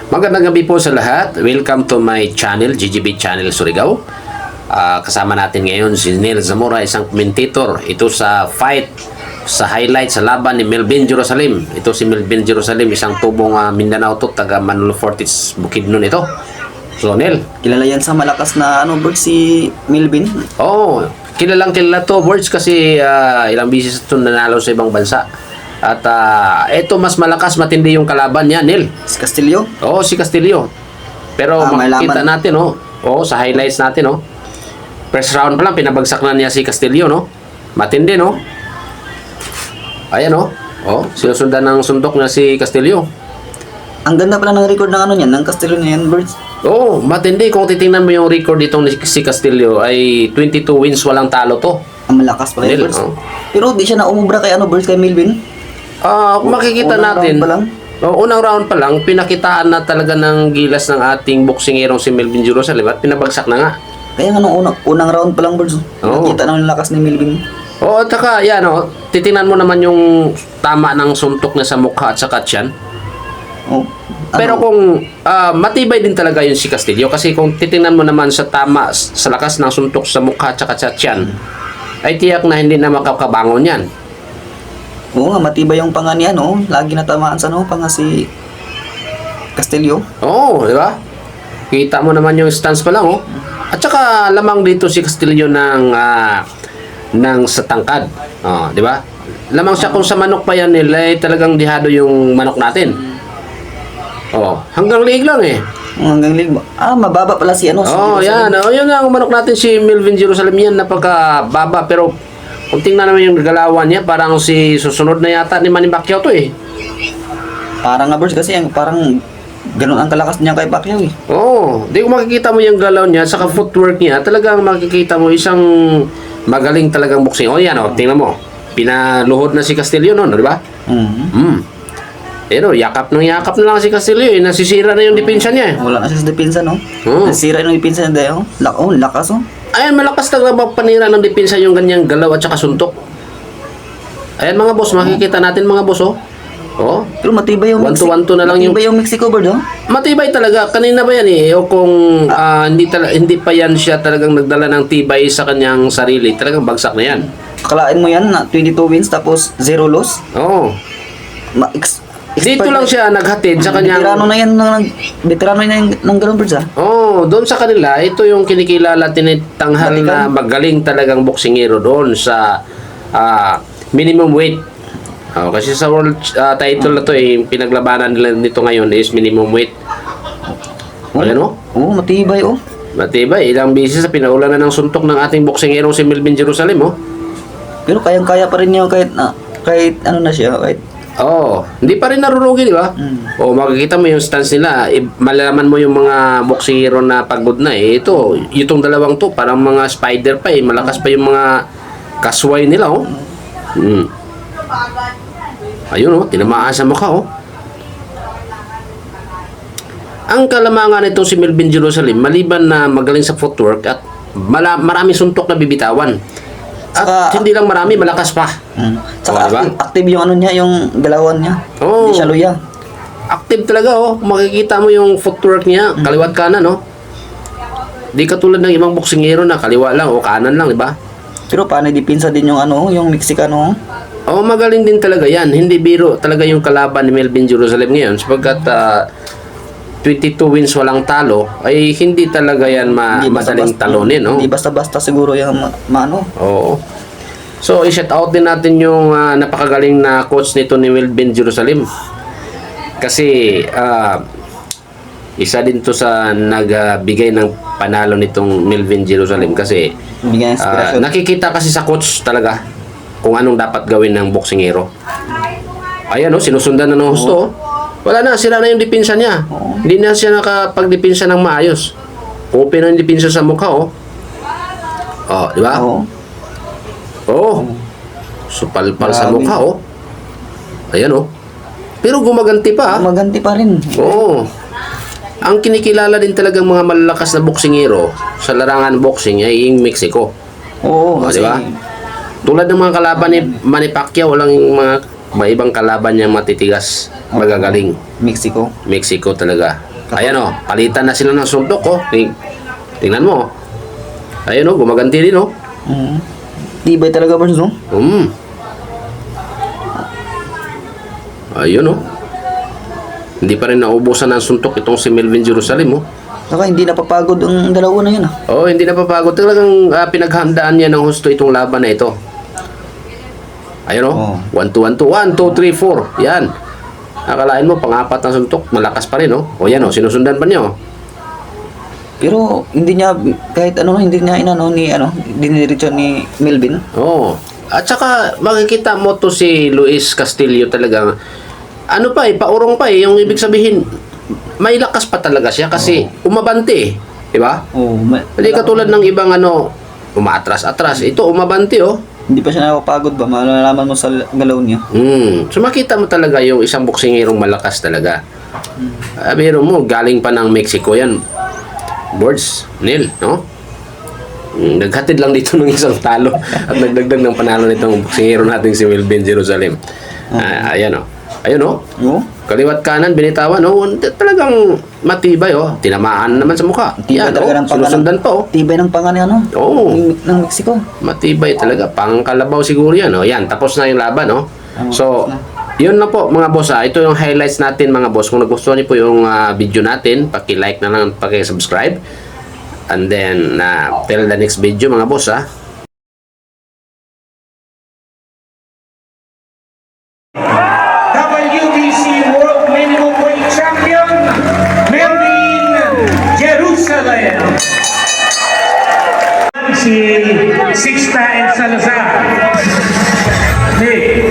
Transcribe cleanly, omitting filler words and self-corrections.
Magandang gabi po sa lahat. Welcome to my channel, GGB Channel Surigao. Kasama natin ngayon si Neil Zamora, isang commentator. Ito sa fight, sa highlight sa laban ni Melvin Jerusalem. Ito si Melvin Jerusalem, isang tubong Mindanao to, taga Manolo Fortis, Bukidnon ito. So, Neil. Kilala yan sa malakas na bird si Melvin. Oo, kilalang kilala to, Birds, kasi ilang bisis ito nanalo sa ibang bansa. At ito mas malakas, matindi yung kalaban niya, Neil. Si Castillo. Oo, si Castillo. Pero makikita natin, sa highlights natin, first round pa lang, pinabagsak na niya si Castillo, Matindi, Ayan, sinusundan ng suntok niya si Castillo. Ang ganda pala ng record ng niyan, ng Castillo na yan, Birds. Oo, matindi. Kung titingnan mo yung record ditong si Castillo, ay 22 wins, walang talo to. Ang malakas pala yung Birds. Pero di siya na umubra kay Birds, kay Melvin. Makikita natin. Unang round pa lang, pinakitaan na talaga ng gilas ng ating boksingerong si Melvin Jerusalem at pinabagsak na nga. Kaya nga nung unang round pa lang, Birds, nakita na yung lakas ni Melvin. At saka, yan, titingnan mo naman yung tama ng suntok na sa mukha at saka tiyan. Pero kung matibay din talaga yun si Castillo, kasi kung titingnan mo naman sa tama, sa lakas ng suntok sa mukha at saka sa tiyan, ay tiyak na hindi na makakabangon yan. Oo nga, matibay yung panga niya, Lagi natamaan sa panga si Castillo. Oo, di ba? Kita mo naman yung stance pa lang, At saka lamang dito si Castillo ng sa tangkad. Di ba? Lamang siya kung sa manok pa yan nila, ay talagang dihado yung manok natin. Hanggang liig lang Hanggang liig. Mababa pala si yan. Yun nga ang manok natin si Melvin Jerusalem yan, napakababa, pero kung tingnan naman yung galawan niya, parang si susunod na yata ni Manny Pacquiao to Parang nga, Birds, kasi parang ganun ang kalakas niya kay Pacquiao di ko makikita mo yung galaw niya, saka footwork niya, talagang makikita mo isang magaling talagang boxing. Yan tingnan mo. Pinaluhod na si Castillo di ba? Pero yakap na lang si Castillo nasisira na yung depensa niya Wala na siya sa depensa, Nasira yung depensa niya lakas, Ayan, malakas talaga magpanira ng depensa yung ganyang galaw at saka suntok. Ayan mga boss, makikita natin mga boss, Pero matibay yung Mexico. One to na lang matibay yung Mexico, Bird, Matibay talaga. Kanina ba yan O kung hindi pa yan siya talagang nagdala ng tibay sa kanyang sarili, talagang bagsak na yan. Akalain mo yan na 22 wins tapos 0 loss? Dito lang siya naghatid sa kanyang... Veterano na ng ganun, Birds, doon sa kanila, ito yung kinikilala, tinitanghal na magaling talagang boksingero doon sa minimum weight. Kasi sa world title na to, pinaglabanan nila nito ngayon is minimum weight. Ayan, matibay, Matibay. Ilang bisis sa pinaulan na ng suntok ng ating boksingerong si Melvin Jerusalem, Pero kayang-kaya pa rin niya kahit ano na siya, hindi pa rin narurugi, di ba? Makikita mo yung stance nila. Malalaman mo yung mga boksingero na pagod na, itong dalawang to, parang mga spider pa, malakas pa yung mga kasway nila, Ayun, tinamaan sa mukha, Ang kalamangan nito si Melvin Jerusalem, maliban na magaling sa footwork at marami suntok na bibitawan. At hindi lang marami, malakas pa. Saka diba? Active yung niya, yung galawan niya. Hindi siya luya. Active talaga, Makikita mo yung footwork niya, kaliwat kanan, Di katulad ng ibang boksingero na kaliwa lang o kanan lang, di ba? Pero paano depensa din yung yung Mexicano? Magaling din talaga yan. Hindi biro talaga yung kalaban ni Melvin Jerusalem ngayon sapagkat 22 wins walang talo ay hindi talaga yan madaling talunin, Hindi basta-basta siguro yung So, i-shout out din natin yung napakagaling na coach nito ni Melvin Jerusalem. Kasi isa din to sa nagbigay ng panalo nitong Melvin Jerusalem kasi nakikita kasi sa coach talaga kung anong dapat gawin ng boksingero. Ayan, sinusundan na ng husto. Wala na, sira na yung depensa niya. Hindi na siya nakapagdepensa ng maayos. Open na yung depensa sa mukha, di ba? Supal-pal sa mukha, Ayan, Pero gumaganti pa, Gumaganti pa rin. Ang kinikilala din talagang mga malalakas na boksingero sa larangan boxing ay yung Mexico. Di ba? Tulad ng mga kalaban ni Manny Pacquiao, walang mga ibang kalaban niya matitigas, magagaling. Mexico. Mexico talaga. Ayan o, palitan na sila ng suntok oh. Tingnan mo. Ayan o, gumaganti din oh. Tibay talaga, Bars, no? Ayun oh. Hindi pa rin naubusan ng suntok itong si Melvin Jerusalem oh. Saka hindi napapagod ang dalawa na yun, ah. Oh, hindi na papagod. Talagang pinaghandaan niya ng husto itong laban na ito. Ayun oh. 1, 2, 1, 2, 1, 2, 3, 4. Yan. Akalain mo, pang-apat na suntok, malakas pa rin oh. O yan oh, sinusundan pa niya oh. Pero hindi niya, kahit ano, hindi niya diniretso ni Melvin. Oo. At saka makikita mo to si Luis Castillo talagang ano pa paurong pa yung ibig sabihin may lakas pa talaga siya kasi umabante di ba? Hindi katulad ng ibang umaatras-atras. Ito umabante oh. Hindi pa siya nakapagod ba? Malalaman mo sa galaw niya. So makita mo talaga yung isang boksingirong malakas talaga. Biro mo galing pa ng Mexico yan. Boards, Neil, no? Naghatid lang dito ng isang talo at nagdagdag ng panalo nitong boksingero natin si Melvin Jerusalem. Ayan o. Ayun o. Kaliwat kanan, binitawan o. Talagang matibay o. Tinamaan naman sa mukha. Tibay talaga ng sinusundan pa o. Tibay ng pangan ng Mexico. Matibay talaga. Pangkalabaw siguro yan o. Yan, tapos na yung laban o. So, yun na po mga boss ha. Ito yung highlights natin mga boss. Kung nagustuhan niyo po yung video natin, paki-like na lang, paki-subscribe. And then, till the next video mga boss ha. WBC World Minimum Weight Champion, Melvin Jerusalem. Si Sixta and Salazar. Nick.